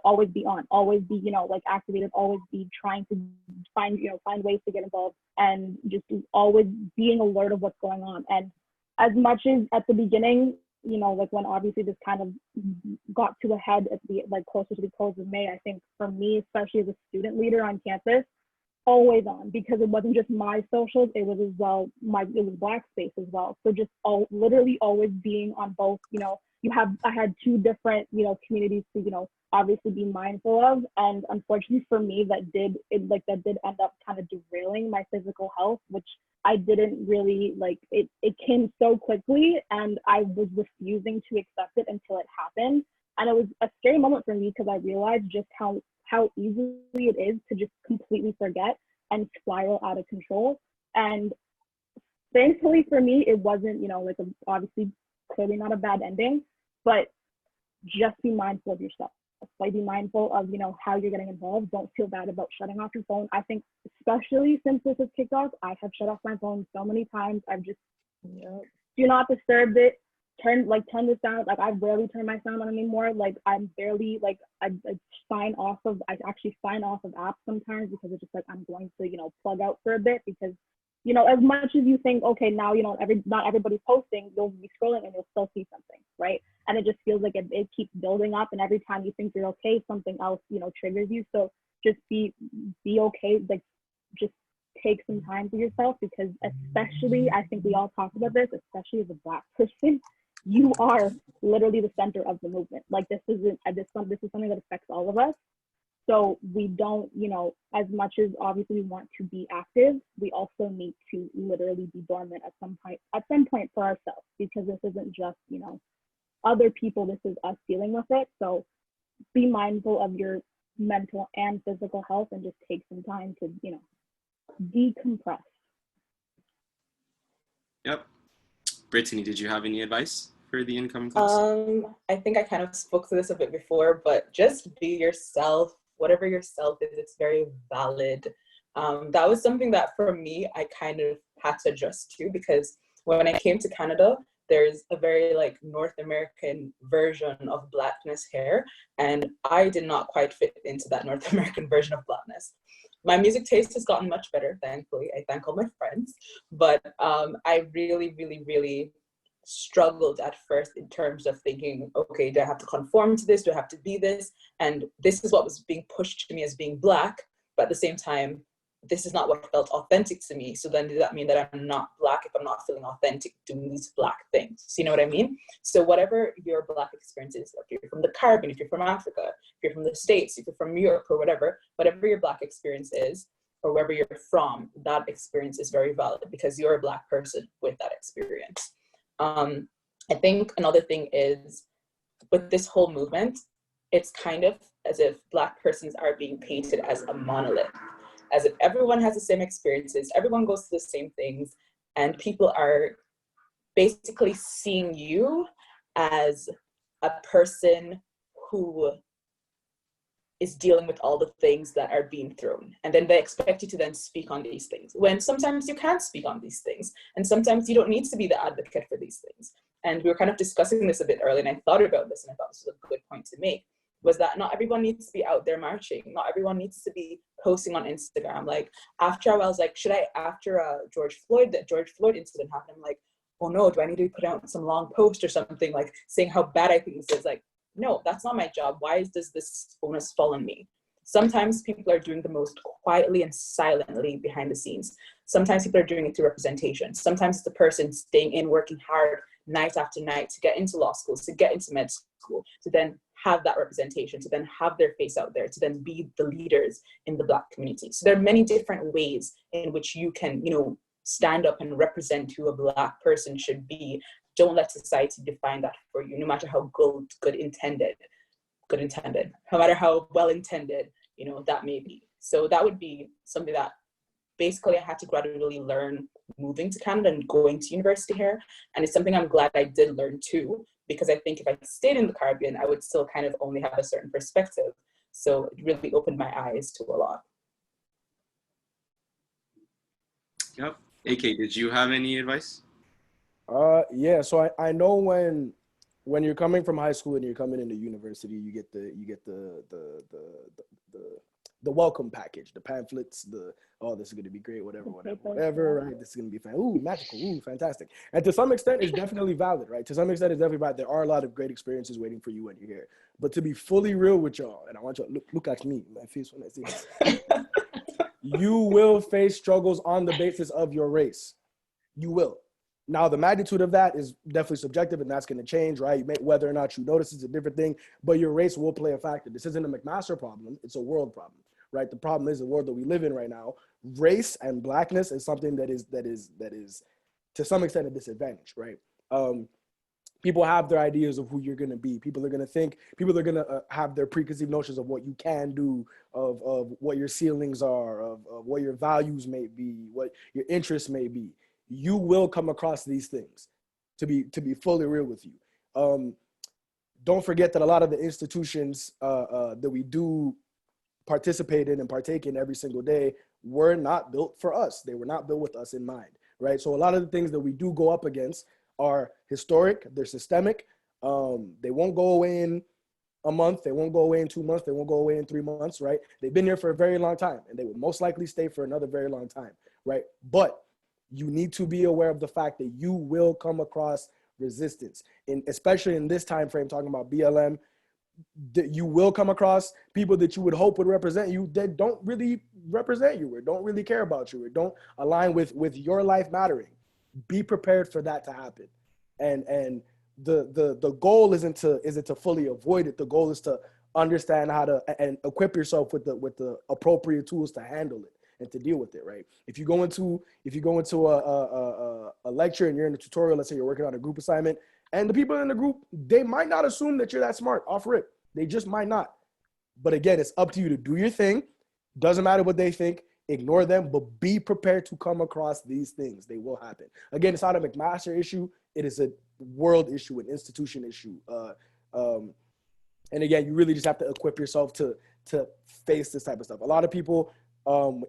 always be on, always be, like activated, always be trying to find ways to get involved, and just always being alert of what's going on. And as much as at the beginning, like when obviously this kind of got to a head at the, like closer to the close of May, I think for me, especially as a student leader on campus, always on, because it wasn't just my socials, it was as well it was Black space as well. So just literally always being on both, I had two different, communities to, obviously be mindful of. And unfortunately for me, that did end up kind of derailing my physical health, which I didn't really like. It came so quickly and I was refusing to accept it until it happened. And it was a scary moment for me, because I realized just how easily it is to just completely forget and spiral out of control. And thankfully for me, it wasn't, obviously clearly not a bad ending, but just be mindful of yourself. Like, be mindful of, how you're getting involved. Don't feel bad about shutting off your phone. I think especially since this has kicked off, I have shut off my phone so many times. I've just, do not disturb it. Turn this down. Like, I rarely turn my sound on anymore. Like, I'm barely, like, I actually sign off of apps sometimes, because it's just like, I'm going to, plug out for a bit, because, as much as you think, okay, now, not everybody's posting, you'll be scrolling and you'll still see something, right? And it just feels like it keeps building up, and every time you think you're okay, something else, triggers you. So just be okay. Like, just take some time for yourself, because especially, I think we all talked about this, especially as a Black person, you are literally the center of the movement. Like, this is something that affects all of us. So we don't, as much as obviously we want to be active, we also need to literally be dormant at some point for ourselves, because this isn't just, other people, this is us dealing with it. So be mindful of your mental and physical health, and just take some time to, decompress. Yep. Brittany, did you have any advice for the incoming class? I think I kind of spoke to this a bit before, but just be yourself. Whatever yourself is, it's very valid. That was something that for me, I kind of had to adjust to, because when I came to Canada, there's a very like North American version of Blackness here, and I did not quite fit into that North American version of Blackness. My music taste has gotten much better, thankfully. I thank all my friends, but I really, really, really struggled at first in terms of thinking, okay, do I have to conform to this? Do I have to be this? And this is what was being pushed to me as being Black, but at the same time, this is not what felt authentic to me. So then does that mean that I'm not Black if I'm not feeling authentic doing these Black things? You know what I mean? So whatever your Black experience is, if you're from the Caribbean, if you're from Africa, if you're from the States, if you're from Europe or whatever your Black experience is, or wherever you're from, that experience is very valid, because you're a Black person with that experience. I think another thing is, with this whole movement, it's kind of as if Black persons are being painted as a monolith, as if everyone has the same experiences, everyone goes through the same things, and people are basically seeing you as a person who is dealing with all the things that are being thrown. And then they expect you to then speak on these things, when sometimes you can't speak on these things. And sometimes you don't need to be the advocate for these things. And we were kind of discussing this a bit earlier, and I thought about this, and I thought this was a good point to make, was that not everyone needs to be out there marching. Not everyone needs to be posting on Instagram. Like, after a while, I was like, after the George Floyd incident happened, I'm like, oh no, do I need to put out some long post or something, like saying how bad I think this is? Like, no, that's not my job. Why does this onus fall on me? Sometimes people are doing the most quietly and silently behind the scenes. Sometimes people are doing it through representation. Sometimes it's the person staying in, working hard night after night to get into law schools, to get into med school, to then have that representation, to then have their face out there, to then be the leaders in the Black community. So there are many different ways in which you can, stand up and represent who a Black person should be. Don't let society define that for you, no matter how good intended, no matter how well intended, that may be. So that would be something that basically I had to gradually learn moving to Canada and going to university here. And it's something I'm glad I did learn too, because I think if I stayed in the Caribbean, I would still kind of only have a certain perspective. So it really opened my eyes to a lot. Yep. AK, did you have any advice? Yeah. So I know when you're coming from high school and you're coming into university, you get the welcome package, the pamphlets, this is going to be great, whatever, right? This is going to be magical, fantastic. And to some extent, it's definitely valid, right? To some extent, it's definitely valid. There are a lot of great experiences waiting for you when you're here. But to be fully real with y'all, and I want you to look at me, my face when I say this. You will face struggles on the basis of your race. You will. Now, the magnitude of that is definitely subjective, and that's going to change, right? Whether or not you notice is a different thing, but your race will play a factor. This isn't a McMaster problem. It's a world problem, right? The problem is the world that we live in right now. Race and Blackness is something that is to some extent a disadvantage, right? People have their ideas of who you're going to be. People are going to have their preconceived notions of what you can do, of what your ceilings are, of what your values may be, what your interests may be. You will come across these things, to be fully real with you. Don't forget that a lot of the institutions that we do participate in and partake in every single day were not built for us. They were not built with us in mind, right? So a lot of the things that we do go up against are historic, they're systemic. They won't go away in a month, they won't go away in 2 months, they won't go away in 3 months, right? They've been here for a very long time, and they will most likely stay for another very long time, right? But you need to be aware of the fact that you will come across resistance, and especially in this time frame, talking about BLM, that you will come across people that you would hope would represent you that don't really represent you, or don't really care about you, or don't align with your life mattering. Be prepared for that to happen, and the goal isn't to fully avoid it. The goal is to understand how to and equip yourself with the appropriate tools to handle it and to deal with it, right? If you go into a lecture and you're in a tutorial, let's say you're working on a group assignment, and the people in the group, they might not assume that you're that smart off rip. They just might not. But again, it's up to you to do your thing. Doesn't matter what they think. Ignore them, but be prepared to come across these things. They will happen. Again, it's not a McMaster issue. It is a world issue, an institution issue. And again, you really just have to equip yourself to face this type of stuff. A lot of people,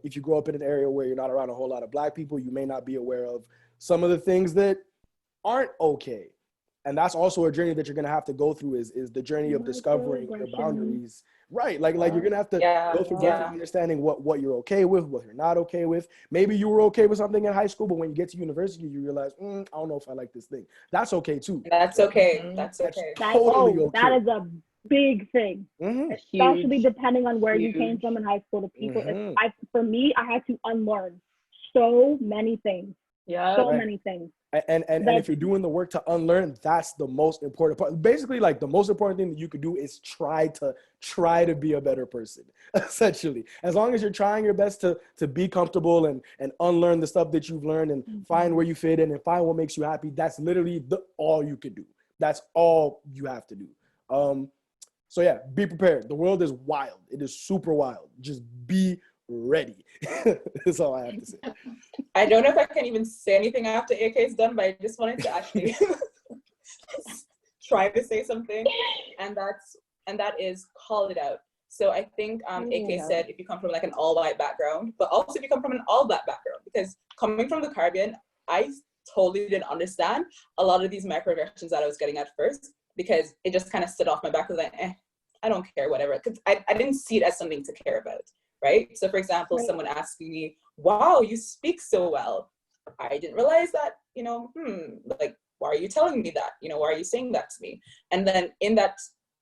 if you grow up in an area where you're not around a whole lot of Black people, you may not be aware of some of the things that aren't okay. And that's also a journey that you're going to have to go through is the journey of discovering your boundaries. Right. Like you're going to have to go through understanding what you're okay with, what you're not okay with. Maybe you were okay with something in high school, but when you get to university, you realize, I don't know if I like this thing. That's okay too. That's okay. That's okay. Totally okay. That is a big thing, especially depending on where you came from in high school. The people, for me, I had to unlearn so many things. Many things. And if you're doing the work to unlearn, that's the most important part. Basically, like the most important thing that you could do is try to be a better person, essentially. As long as you're trying your best to be comfortable and unlearn the stuff that you've learned and find where you fit in and find what makes you happy, that's literally all you can do. That's all you have to do. So yeah, be prepared. The world is wild. It is super wild. Just be ready. That's all I have to say. I don't know if I can even say anything after AK's done, but I just wanted to actually try to say something, and that is call it out. So I think AK said if you come from like an all-white background, but also if you come from an all-black background, because coming from the Caribbean, I totally didn't understand a lot of these microaggressions that I was getting at first, because it just kind of stood off my back. I was like, I don't care, whatever, because I didn't see it as something to care about, right? So for example, someone asking me, wow, you speak so well. I didn't realize that, you know, like, why are you telling me that? You know, why are you saying that to me? And then in that,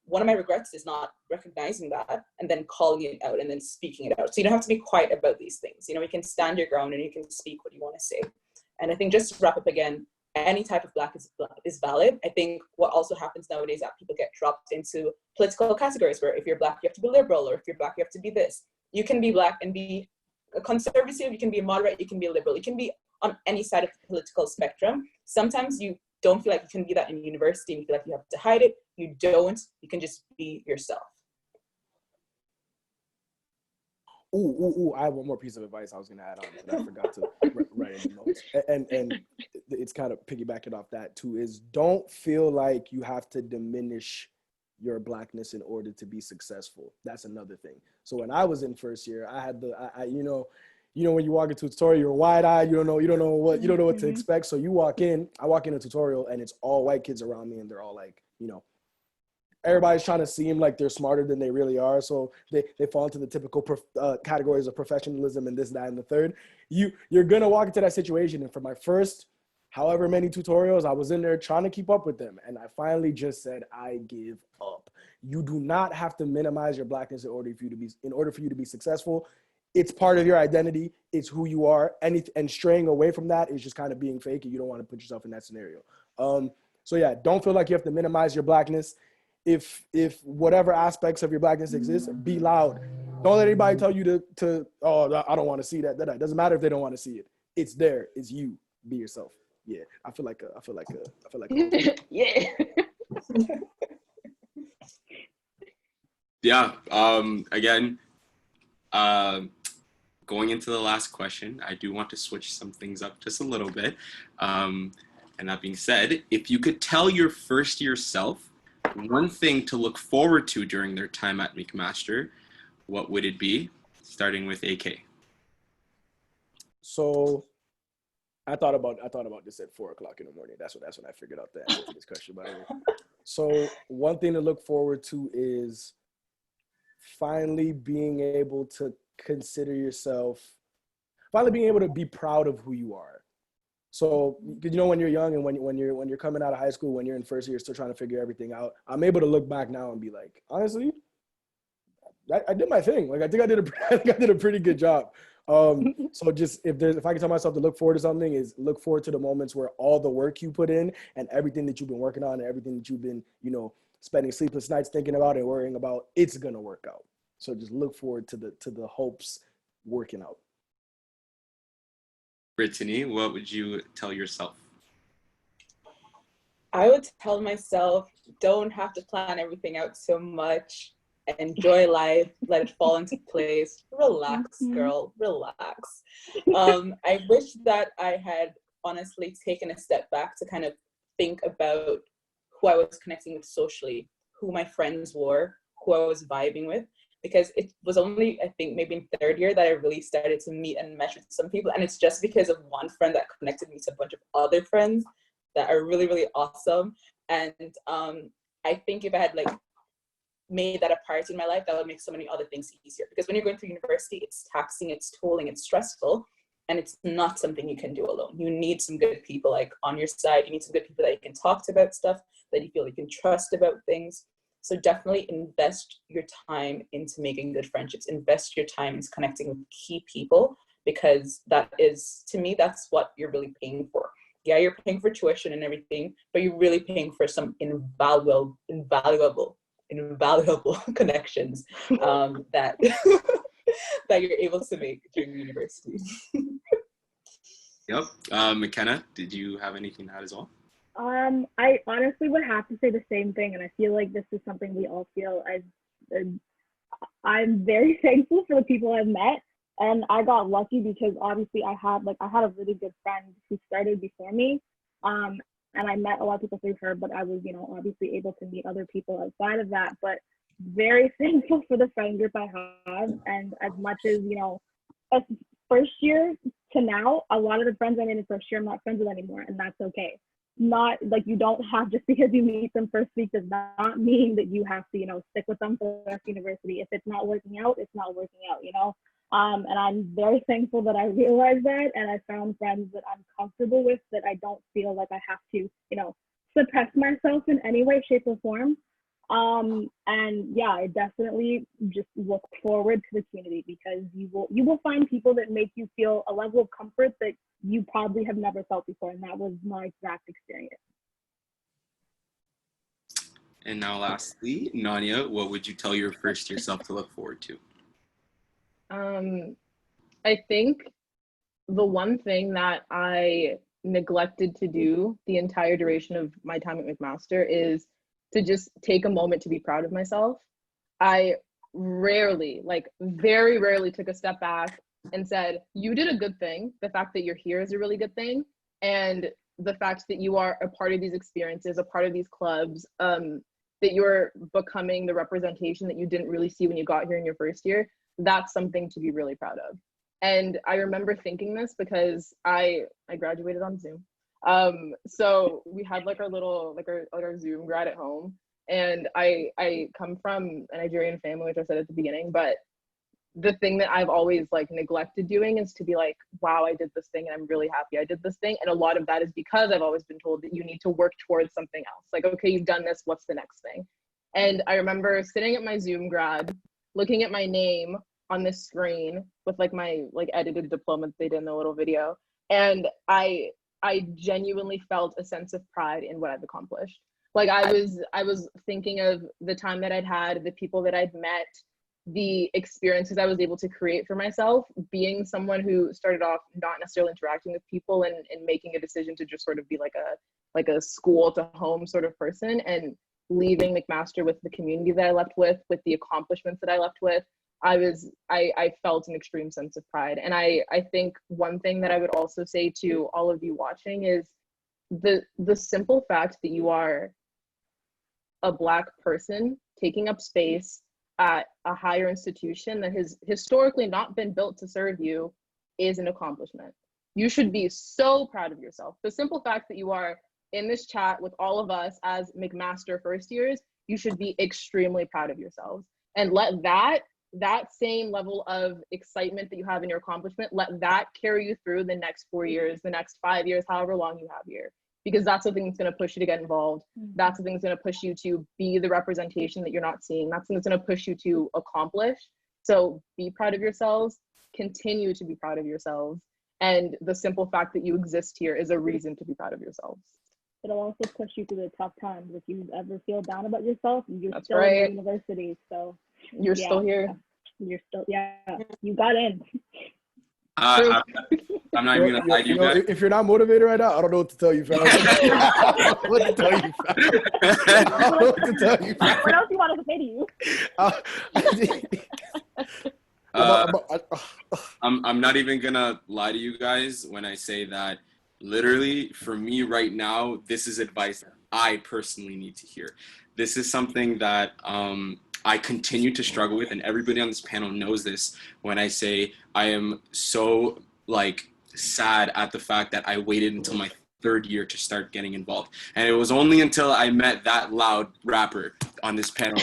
one of my regrets is not recognizing that and then calling it out and then speaking it out. So you don't have to be quiet about these things. You know, you can stand your ground and you can speak what you want to say. And I think just to wrap up again, any type of Black is valid. I think what also happens nowadays is that people get dropped into political categories where if you're Black, you have to be liberal, or if you're Black, you have to be this. You can be Black and be a conservative, you can be a moderate, you can be a liberal, you can be on any side of the political spectrum. Sometimes you don't feel like you can be that in university and you feel like you have to hide it. You don't. You can just be yourself. Ooh, I have one more piece of advice I was going to add on that I forgot to write in the notes. And it's kind of piggybacking off that too, is don't feel like you have to diminish your Blackness in order to be successful. That's another thing. So when I was in first year, I had you know, when you walk into a tutorial, you're wide-eyed, you don't know what to expect. So I walk in a tutorial and it's all white kids around me and they're all like, you know, everybody's trying to seem like they're smarter than they really are. So they fall into the typical categories of professionalism and this, that, and the third. You're going to walk into that situation. And for my first however many tutorials, I was in there trying to keep up with them. And I finally just said, I give up. You do not have to minimize your Blackness in order for you to be successful. It's part of your identity. It's who you are. And straying away from that is just kind of being fake, and you don't want to put yourself in that scenario. So yeah, don't feel like you have to minimize your Blackness. If whatever aspects of your Blackness exist, be loud. Don't let anybody tell you to I don't want to see that. It doesn't matter if they don't want to see it. It's there. It's you. Be yourself. Yeah, I feel like yeah. Yeah. Again, going into the last question, I do want to switch some things up just a little bit. And that being said, if you could tell your first year self one thing to look forward to during their time at McMaster, what would it be? Starting with AK. So I thought about this at 4:00 in the morning. That's when I figured out the answer to this question, by the way. So one thing to look forward to is finally being able to consider yourself, finally being able to be proud of who you are. So, you know, when you're young and when you're coming out of high school, when you're in first year, still trying to figure everything out, I'm able to look back now and be like, honestly, I did my thing. Like, I think I did a pretty good job. So just if I can tell myself to look forward to something, is look forward to the moments where all the work you put in and everything that you've been working on and everything that you've been, you know, spending sleepless nights thinking about and worrying about, it's gonna work out. So just look forward to the hopes working out. Brittany, what would you tell yourself? I would tell myself, don't have to plan everything out so much. Enjoy life, let it fall into place. Relax, girl, relax. I wish that I had honestly taken a step back to kind of think about who I was connecting with socially, who my friends were, who I was vibing with, because it was only, I think, maybe in third year that I really started to meet and mesh with some people. And it's just because of one friend that connected me to a bunch of other friends that are really, really awesome. And I think if I had made that a part in my life, that would make so many other things easier. Because when you're going through university, it's taxing, it's tolling, it's stressful, and it's not something you can do alone. You need some good people on your side. You need some good people that you can talk to about stuff, that you feel you can trust about things. So definitely invest your time into making good friendships. Invest your time into connecting with key people, because that is, to me, that's what you're really paying for. Yeah, you're paying for tuition and everything, but you're really paying for some invaluable connections that that you're able to make during university. Yep. McKenna, did you have anything to add as well? I honestly would have to say the same thing, and I feel like this is something we all feel. I'm very thankful for the people I've met, and I got lucky because obviously I had a really good friend who started before me, and I met a lot of people through her, but I was, you know, obviously able to meet other people outside of that. But very thankful for the friend group I have. And as much as, as first year to now, a lot of the friends I made in first year, I'm not friends with anymore, and that's okay. Not like you don't have, just because you meet them first week does not mean that you have to, stick with them for the rest of university. If it's not working out, it's not working out, and I'm very thankful that I realized that, and I found friends that I'm comfortable with, that I don't feel like I have to, suppress myself in any way, shape, or form. And yeah, I definitely just look forward to the community, because you will find people that make you feel a level of comfort that you probably have never felt before, and that was my exact experience. And now lastly, Nonye, what would you tell your first year self to look forward to? I think the one thing that I neglected to do the entire duration of my time at McMaster is to just take a moment to be proud of myself. I rarely, like very rarely, took a step back and said, you did a good thing. The fact that you're here is a really good thing. And the fact that you are a part of these experiences, a part of these clubs, that you're becoming the representation that you didn't really see when you got here in your first year, that's something to be really proud of. And I remember thinking this because I graduated on Zoom. So we had like our little, our Zoom grad at home. And I come from a Nigerian family, which I said at the beginning, but the thing that I've always like neglected doing is to be like, wow, I did this thing and I'm really happy I did this thing. And a lot of that is because I've always been told that you need to work towards something else. Like, okay, you've done this, what's the next thing? And I remember sitting at my Zoom grad, looking at my name on this screen with like my like edited diploma that they did in the little video. And I genuinely felt a sense of pride in what I've accomplished. Like I was thinking of the time that I'd had, the people that I'd met, the experiences I was able to create for myself, being someone who started off not necessarily interacting with people and making a decision to just sort of be like a school to home sort of person, and leaving McMaster with the community that I left with the accomplishments that I left with. I felt an extreme sense of pride. And I think one thing that I would also say to all of you watching is the simple fact that you are a Black person taking up space at a higher institution that has historically not been built to serve you is an accomplishment. You should be so proud of yourself. The simple fact that you are in this chat with all of us as McMaster first years, you should be extremely proud of yourselves. And let that same level of excitement that you have in your accomplishment, let that carry you through the next 4 years, the next 5 years, however long you have here. Because that's the thing that's going to push you to get involved. That's the thing that's going to push you to be the representation that you're not seeing. That's the thing that's going to push you to accomplish. So be proud of yourselves, continue to be proud of yourselves. And the simple fact that you exist here is a reason to be proud of yourselves. It'll also push you through the tough times. If you ever feel down about yourself, you're That's still right. in university. So you're still here. You're still, you got in. I'm not even gonna lie to you guys. If you're not motivated right now, I don't know what to tell you, fam. I don't know what to tell you, fam. I don't know what to tell you, fam. What else do you want us to say to you? I'm not even gonna lie to you guys when I say that literally for me right now, this is advice that I personally need to hear. This is something that I continue to struggle with, and everybody on this panel knows this when I say I am so sad at the fact that I waited until my third year to start getting involved. And it was only until I met that loud rapper on this panel.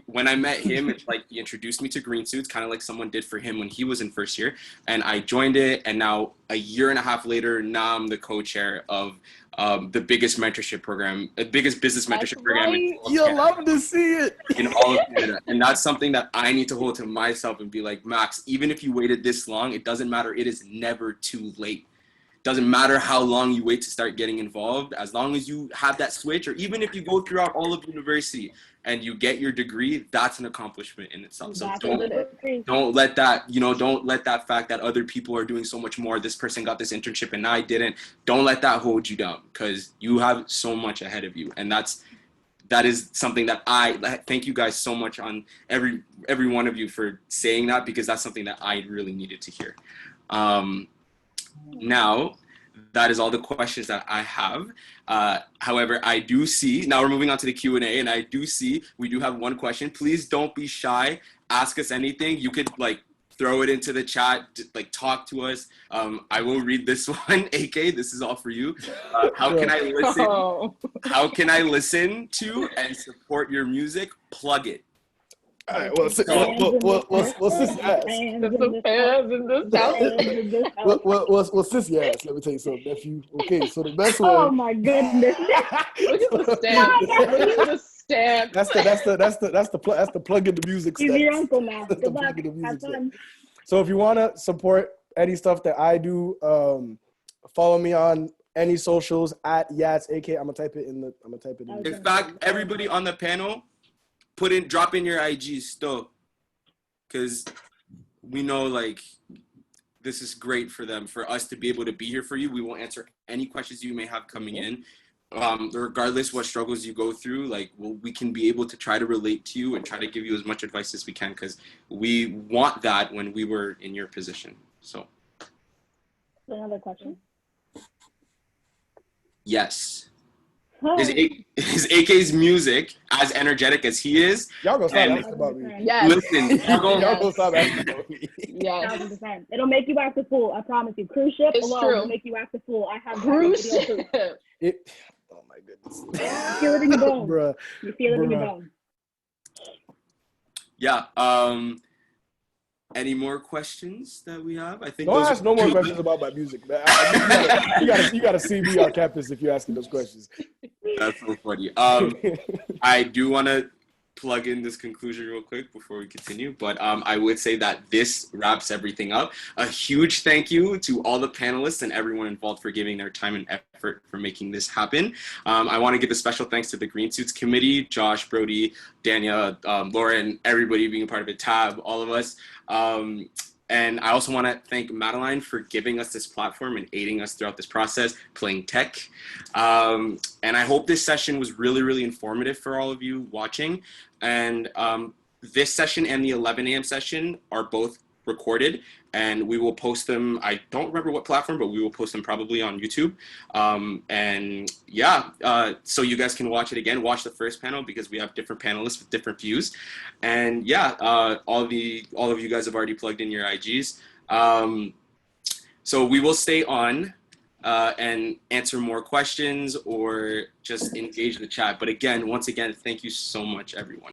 When I met him, it's like he introduced me to green suits, kind of like someone did for him when he was in first year. And I joined it, and now a year and a half later, now I'm the co-chair of the biggest mentorship program, the biggest business mentorship program. You'll love to see it. In all of Canada. And that's something that I need to hold to myself and be like, Max, even if you waited this long, it doesn't matter. It is never too late. Doesn't matter how long you wait to start getting involved, as long as you have that switch, or even if you go throughout all of university and you get your degree, that's an accomplishment in itself. So don't let that, don't let that fact that other people are doing so much more, this person got this internship and I didn't, don't let that hold you down, because you have so much ahead of you. And that is something that I thank you guys so much on every one of you for saying that, because that's something that I really needed to hear. Now, that is all the questions that I have. However, I do see, now we're moving on to the Q&A, and I do see we do have one question. Please don't be shy. Ask us anything. You could throw it into the chat, talk to us. I will read this one. AK, this is all for you. How can I listen? Oh. How can I listen to and support your music? Plug it. All right. Well, sis asked. Well, sis asked. Let me tell you something, nephew. Okay, so the best way. Oh my goodness! Look at the stamp. Look at the stamp. That's the plug in the music. He's your uncle now. That's the Good luck. plug in the Have music. fun. So if you want to support any stuff that I do, follow me on any socials at Yats AK. I'm gonna type it in. In fact, everybody on the panel, drop in your IGs still, because we know this is great for them, for us to be able to be here for you. We will answer any questions you may have coming in, regardless what struggles you go through. We can be able to try to relate to you and try to give you as much advice as we can, because we want that when we were in your position. So Another question. Yes. Is AK's music as energetic as he is? Y'all gonna stop asking about me. Yes. Listen, Y'all gonna stop asking about me. Yes. 1,000%. It'll make you act a fool. I promise you. Cruise ship It's alone true. will make you act a fool. I have Cruise that video ship. too. Oh my goodness. You feel it in your bones. Bruh. You feel it in your bones. Yeah. Any more questions that we have? I think Don't those ask no more questions about my music, man. You gotta see me on campus if you're asking those questions. That's so funny. I do want to plug in this conclusion real quick before we continue, but I would say that this wraps everything up. A huge thank you to all the panelists and everyone involved for giving their time and effort for making this happen. I want to give a special thanks to the Green Suits Committee, Josh, Brody, Dania, Laura, and everybody being a part of it, Tab, all of us. And I also want to thank Madeline for giving us this platform and aiding us throughout this process, playing tech. And I hope this session was really, really informative for all of you watching. And this session and the 11 a.m. session are both recorded, and we will post them. I don't remember what platform, but we will post them probably on YouTube. So you guys can watch it again. Watch the first panel, because we have different panelists with different views. And all of you guys have already plugged in your IGs. So we will stay on and answer more questions or just engage the chat. But again, once again, thank you so much, everyone.